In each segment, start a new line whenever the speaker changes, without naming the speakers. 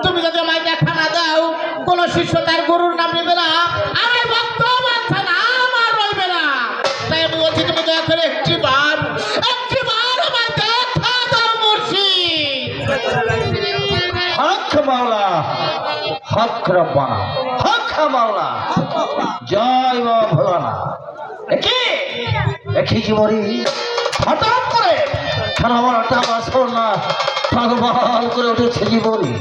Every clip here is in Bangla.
তুমি যদি আমায় দেখা না দাও, কোন শিষ্য তার গুরুর নাম নেবে না, আমার ভক্ত বাচ্চা নাম আর রইবে না। তাই আমি বলছি তুমি দয়া করে একটিবার আমার দেখা দাও মুর্শিদ।
হক মাওলা, হক রব্বানা, হক মাওলা, জয় বাবা ভোলানা। দেখি জীবনী হঠাৎ করে খানাটা বাসর না পাগল করে উঠেছে জীবনী।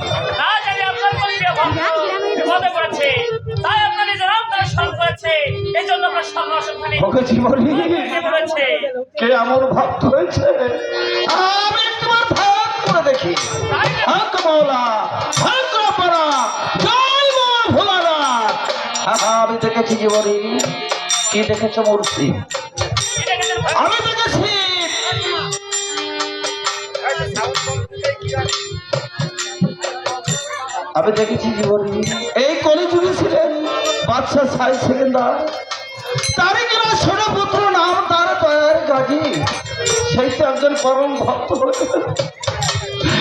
বিপদে পড়েছে, তাই আপনার নিজের আপনার স্মরণ করেছে, এই জন্য আপনার স্বর্ণ আসনখানি
ওকে জীবনী
বলেছে।
কে এমন ভক্ত হয়েছে আমি একবার ভাগ করে দেখি।
তাই না?
হক মাওলা, হক রব্বানা, জয় মা ভোলানাথ। আমি দেখেছি জীবনী। কি দেখেছো মূর্তি?
এটা কিন্তু
আমি দেখেছি আমি দেখেছি জীবনী। এই কলিযুগে ছিলেন বাদশাহ সাই সেকেন্দার, তারই কিনা ছোট পুত্র নাম তার দয়ার গাজী, সেই তো একজন পরম ভক্ত হয়ে